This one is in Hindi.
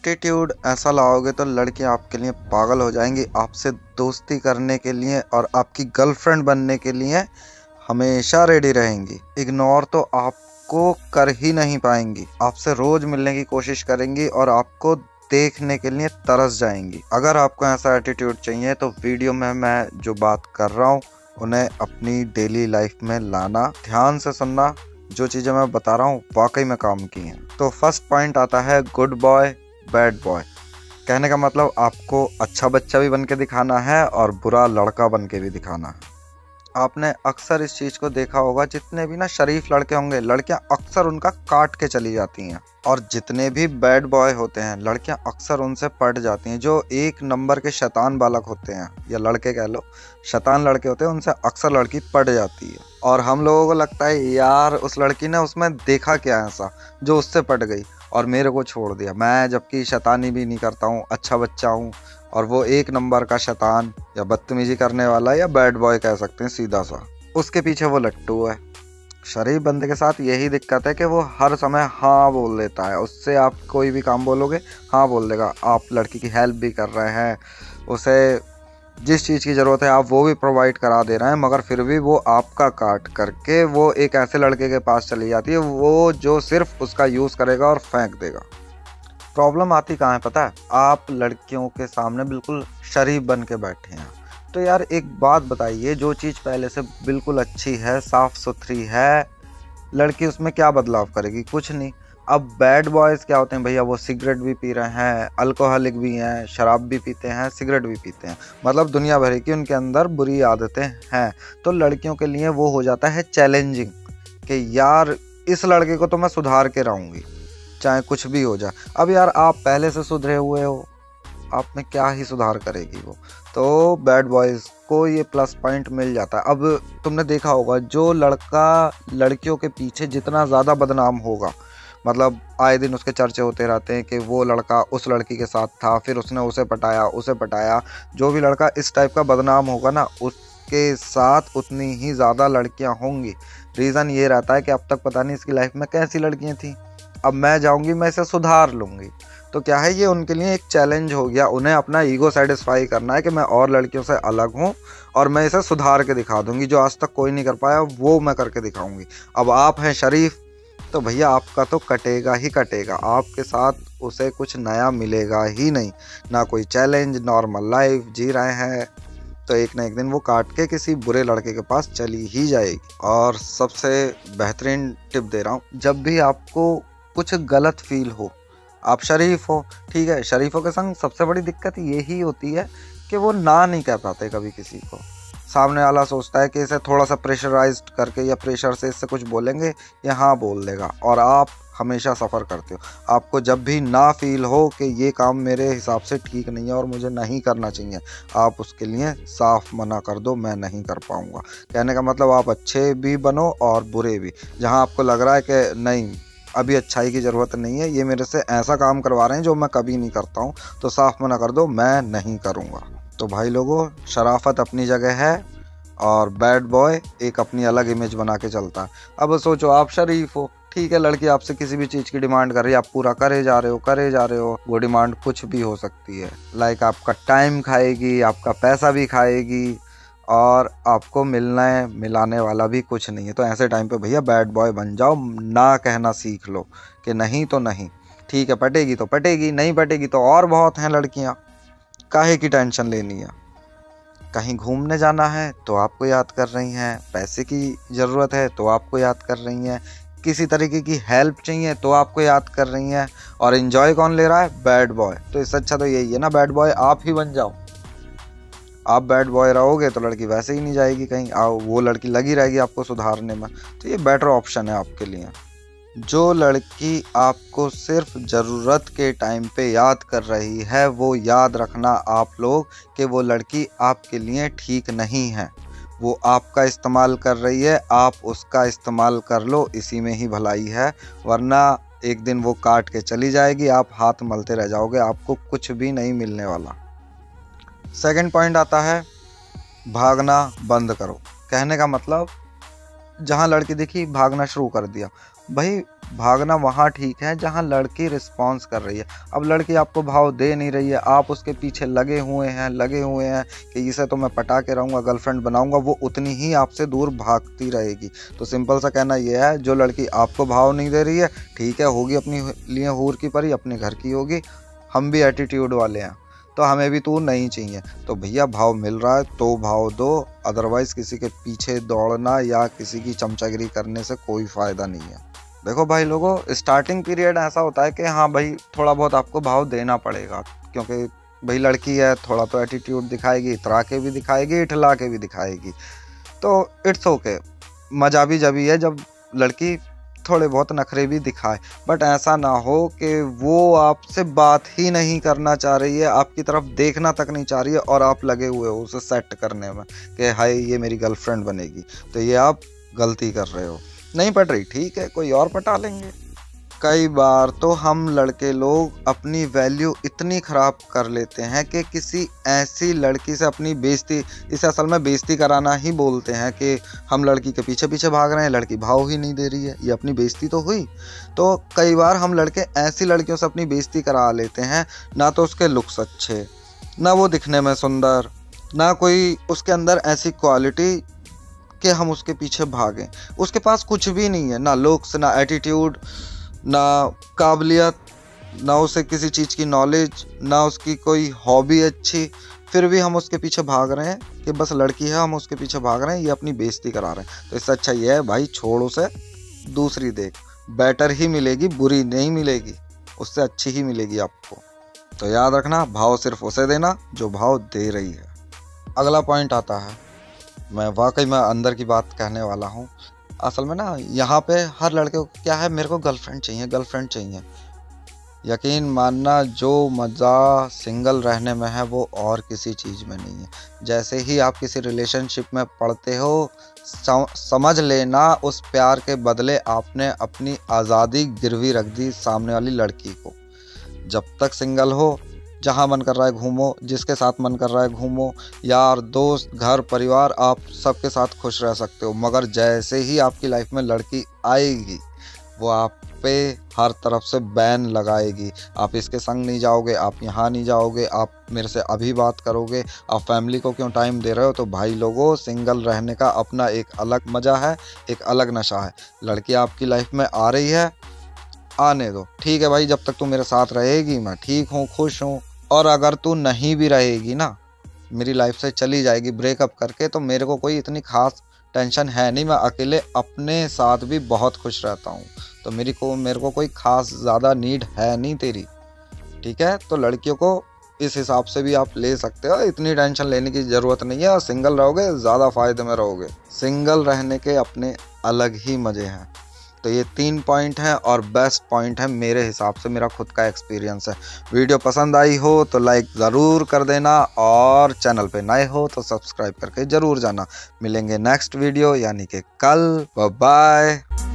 एटीट्यूड ऐसा लाओगे तो लड़कियां आपके लिए पागल हो जाएंगी, आपसे दोस्ती करने के लिए और आपकी गर्लफ्रेंड बनने के लिए हमेशा रेडी रहेंगी। इग्नोर तो आपको कर ही नहीं पाएंगी, आपसे रोज मिलने की कोशिश करेंगी और आपको देखने के लिए तरस जाएंगी। अगर आपको ऐसा एटीट्यूड चाहिए तो वीडियो में मैं जो बात कर रहा हूँ उन्हें अपनी डेली लाइफ में लाना, ध्यान से सुनना। जो चीज़ें मैं बता रहा हूँ वाकई में काम की हैं। तो फर्स्ट पॉइंट आता है गुड बॉय बैड बॉय। कहने का मतलब आपको अच्छा बच्चा भी बन के दिखाना है और बुरा लड़का बन के भी दिखाना है। आपने अक्सर इस चीज़ को देखा होगा, जितने भी ना शरीफ लड़के होंगे लड़कियां अक्सर उनका काट के चली जाती हैं, और जितने भी बैड बॉय होते हैं लड़कियां अक्सर उनसे पट जाती हैं। जो एक नंबर के शैतान बालक होते हैं या लड़के कह लो, शैतान लड़के होते हैं, उनसे अक्सर लड़की पट जाती है। और हम लोगों को लगता है यार उस लड़की ने उसमें देखा क्या ऐसा जो उससे पट गई और मेरे को छोड़ दिया। मैं जबकि शैतानी भी नहीं करता हूँ, अच्छा बच्चा हूँ, और वो एक नंबर का शैतान या बदतमीजी करने वाला या बैड बॉय कह सकते हैं सीधा सा, उसके पीछे वो लट्टू है। शरीफ बंदे के साथ यही दिक्कत है कि वो हर समय हाँ बोल देता है। उससे आप कोई भी काम बोलोगे हाँ बोल देगा। आप लड़की की हेल्प भी कर रहे हैं, उसे जिस चीज़ की ज़रूरत है आप वो भी प्रोवाइड करा दे रहे हैं, मगर फिर भी वो आपका काट करके वो एक ऐसे लड़के के पास चली जाती है वो जो सिर्फ उसका यूज़ करेगा और फेंक देगा। प्रॉब्लम आती कहाँ है पता है? आप लड़कियों के सामने बिल्कुल शरीफ बन के बैठे हैं। तो यार एक बात बताइए, जो चीज़ पहले से बिल्कुल अच्छी है, साफ़ सुथरी है, लड़की उसमें क्या बदलाव करेगी? कुछ नहीं। अब बैड बॉयज़ क्या होते हैं भैया? वो सिगरेट भी पी रहे हैं, अल्कोहलिक भी हैं, शराब भी पीते हैं, सिगरेट भी पीते हैं, मतलब दुनिया भर की उनके अंदर बुरी आदतें हैं। तो लड़कियों के लिए वो हो जाता है चैलेंजिंग कि यार इस लड़के को तो मैं सुधार के रहूँगी चाहे कुछ भी हो जाए। अब यार आप पहले से सुधरे हुए हो, आप में क्या ही सुधार करेगी वो। तो बैड बॉयज़ को ये प्लस पॉइंट मिल जाता है। अब तुमने देखा होगा जो लड़का लड़कियों के पीछे जितना ज़्यादा बदनाम होगा, मतलब आए दिन उसके चर्चे होते रहते हैं कि वो लड़का उस लड़की के साथ था, फिर उसने उसे पटाया। जो भी लड़का इस टाइप का बदनाम होगा ना, उसके साथ उतनी ही ज़्यादा लड़कियां होंगी। रीज़न ये रहता है कि अब तक पता नहीं इसकी लाइफ में कैसी लड़कियां थी, अब मैं जाऊंगी, मैं इसे सुधार लूँगी। तो क्या है, ये उनके लिए एक चैलेंज हो गया। उन्हें अपना ईगो सेटिस्फाई करना है कि मैं और लड़कियों से अलग हूँ और मैं इसे सुधार के दिखा दूंगी। जो आज तक कोई नहीं कर पाया वो मैं करके दिखाऊंगी। अब आप हैं शरीफ तो भैया आपका तो कटेगा ही कटेगा, आपके साथ उसे कुछ नया मिलेगा ही नहीं। ना कोई चैलेंज, नॉर्मल लाइफ जी रहे हैं तो एक ना एक दिन वो काट के किसी बुरे लड़के के पास चली ही जाएगी। और सबसे बेहतरीन टिप दे रहा हूँ, जब भी आपको कुछ गलत फील हो, आप शरीफ हो, ठीक है, शरीफों के संग सबसे बड़ी दिक्कत यही होती है कि वो ना नहीं कह पाते कभी किसी को। सामने वाला सोचता है कि इसे थोड़ा सा प्रेशराइज्ड करके या प्रेशर से इससे कुछ बोलेंगे या हाँ बोल देगा, और आप हमेशा सफ़र करते हो। आपको जब भी ना फील हो कि ये काम मेरे हिसाब से ठीक नहीं है और मुझे नहीं करना चाहिए, आप उसके लिए साफ मना कर दो, मैं नहीं कर पाऊँगा। कहने का मतलब आप अच्छे भी बनो और बुरे भी। जहाँ आपको लग रहा है कि नहीं अभी अच्छाई की ज़रूरत नहीं है, ये मेरे से ऐसा काम करवा रहे हैं जो मैं कभी नहीं करता हूँ, तो साफ मना कर दो, मैं नहीं करूँगा। तो भाई लोगों, शराफत अपनी जगह है और बैड बॉय एक अपनी अलग इमेज बना के चलता है। अब सोचो आप शरीफ हो, ठीक है, लड़की आपसे किसी भी चीज़ की डिमांड कर रही है, आप पूरा करे जा रहे हो। वो डिमांड कुछ भी हो सकती है, लाइक आपका टाइम खाएगी, आपका पैसा भी खाएगी, और आपको मिलाने वाला भी कुछ नहीं है। तो ऐसे टाइम पे भैया बैड बॉय बन जाओ, ना कहना सीख लो कि नहीं तो नहीं। ठीक है, पटेगी तो पटेगी, नहीं पटेगी तो और बहुत हैं लड़कियां, काहे की टेंशन लेनी है। कहीं घूमने जाना है तो आपको याद कर रही हैं, पैसे की ज़रूरत है तो आपको याद कर रही हैं, किसी तरीके की हेल्प चाहिए तो आपको याद कर रही हैं, और एंजॉय कौन ले रहा है? Bad boy. तो इससे अच्छा तो यही है ना, बैड बॉय आप ही बन जाओ। आप बैड बॉय रहोगे तो लड़की वैसे ही नहीं जाएगी कहीं, वो लड़की लगी रहेगी आपको सुधारने में। तो ये बेटर ऑप्शन है आपके लिए। जो लड़की आपको सिर्फ ज़रूरत के टाइम पे याद कर रही है, वो याद रखना आप लोग कि वो लड़की आपके लिए ठीक नहीं है। वो आपका इस्तेमाल कर रही है, आप उसका इस्तेमाल कर लो, इसी में ही भलाई है। वरना एक दिन वो काट के चली जाएगी, आप हाथ मलते रह जाओगे, आपको कुछ भी नहीं मिलने वाला। सेकंड पॉइंट आता है भागना बंद करो। कहने का मतलब, जहाँ लड़की दिखी भागना शुरू कर दिया। भाई भागना वहाँ ठीक है जहाँ लड़की रिस्पॉन्स कर रही है। अब लड़की आपको भाव दे नहीं रही है, आप उसके पीछे लगे हुए हैं कि इसे तो मैं पटा के रहूँगा, गर्लफ्रेंड बनाऊँगा, वो उतनी ही आपसे दूर भागती रहेगी। तो सिंपल सा कहना यह है, जो लड़की आपको भाव नहीं दे रही है, ठीक है, होगी अपनी लिए हूर की परी, अपने घर की होगी। हम भी एटीट्यूड वाले हैं, तो हमें भी तू नहीं चाहिए। तो भैया भाव मिल रहा है तो भाव दो, अदरवाइज किसी के पीछे दौड़ना या किसी की चमचागिरी करने से कोई फ़ायदा नहीं है। देखो भाई लोगों, स्टार्टिंग पीरियड ऐसा होता है कि हाँ भाई थोड़ा बहुत आपको भाव देना पड़ेगा, क्योंकि भाई लड़की है, थोड़ा तो एटीट्यूड दिखाएगी, इतरा के भी दिखाएगी, इठला के भी दिखाएगी। तो इट्स ओके, मज़ा भी जब ही है जब लड़की थोड़े बहुत नखरे भी दिखाए, बट ऐसा ना हो कि वो आपसे बात ही नहीं करना चाह रही है, आपकी तरफ देखना तक नहीं चाह रही है और आप लगे हुए हो उसे सेट करने में कि हाय ये मेरी गर्लफ्रेंड बनेगी। तो ये आप गलती कर रहे हो। नहीं पट रही, ठीक है, कोई और पटा लेंगे। कई बार तो हम लड़के लोग अपनी वैल्यू इतनी ख़राब कर लेते हैं कि किसी ऐसी लड़की से अपनी बेइज्जती, इसे असल में बेइज्जती कराना ही बोलते हैं, कि हम लड़की के पीछे पीछे भाग रहे हैं, लड़की भाव ही नहीं दे रही है, ये अपनी बेइज्जती तो हुई। तो कई बार हम लड़के ऐसी लड़कियों से अपनी बेइज्जती करा लेते हैं, ना तो उसके लुक्स अच्छे, ना वो दिखने में सुंदर, ना कोई उसके अंदर ऐसी क्वालिटी कि हम उसके पीछे भागें। उसके पास कुछ भी नहीं है, ना लुक्स, ना एटीट्यूड, ना काबिलियत, ना उसे किसी चीज़ की नॉलेज, ना उसकी कोई हॉबी अच्छी, फिर भी हम उसके पीछे भाग रहे हैं कि बस लड़की है, हम उसके पीछे भाग रहे हैं, ये अपनी बेइज्जती करा रहे हैं। तो इससे अच्छा ये है भाई, छोड़ उसे, दूसरी देख, बेटर ही मिलेगी, बुरी नहीं मिलेगी, उससे अच्छी ही मिलेगी आपको। तो याद रखना, भाव सिर्फ उसे देना जो भाव दे रही है। अगला पॉइंट आता है, मैं वाकई में अंदर की बात कहने वाला हूँ। असल में ना यहाँ पे हर लड़के को क्या है, मेरे को गर्लफ्रेंड चाहिए, गर्लफ्रेंड चाहिए। यकीन मानना, जो मज़ा सिंगल रहने में है वो और किसी चीज़ में नहीं है। जैसे ही आप किसी रिलेशनशिप में पड़ते हो, समझ लेना उस प्यार के बदले आपने अपनी आज़ादी गिरवी रख दी सामने वाली लड़की को। जब तक सिंगल हो, जहाँ मन कर रहा है घूमो, जिसके साथ मन कर रहा है घूमो, यार दोस्त, घर परिवार, आप सबके साथ खुश रह सकते हो। मगर जैसे ही आपकी लाइफ में लड़की आएगी, वो आप पे हर तरफ से बैन लगाएगी। आप इसके संग नहीं जाओगे, आप यहाँ नहीं जाओगे, आप मेरे से अभी बात करोगे, आप फैमिली को क्यों टाइम दे रहे हो। तो भाई लोगों, सिंगल रहने का अपना एक अलग मज़ा है, एक अलग नशा है। लड़की आपकी लाइफ में आ रही है, आने दो, ठीक है भाई, जब तक तू मेरे साथ रहेगी मैं ठीक हूँ, खुश हूँ। और अगर तू नहीं भी रहेगी ना, मेरी लाइफ से चली जाएगी ब्रेकअप करके, तो मेरे को कोई इतनी खास टेंशन है नहीं, मैं अकेले अपने साथ भी बहुत खुश रहता हूँ। तो मेरे को कोई खास ज़्यादा नीड है नहीं तेरी, ठीक है। तो लड़कियों को इस हिसाब से भी आप ले सकते हो, इतनी टेंशन लेने की ज़रूरत नहीं है। और सिंगल रहोगे ज़्यादा फ़ायदे में रहोगे। सिंगल रहने के अपने अलग ही मज़े हैं। तो ये 3 पॉइंट हैं और बेस्ट पॉइंट है मेरे हिसाब से, मेरा खुद का एक्सपीरियंस है। वीडियो पसंद आई हो तो लाइक ज़रूर कर देना, और चैनल पे नए हो तो सब्सक्राइब करके ज़रूर जाना। मिलेंगे नेक्स्ट वीडियो यानी कि कल। Bye bye.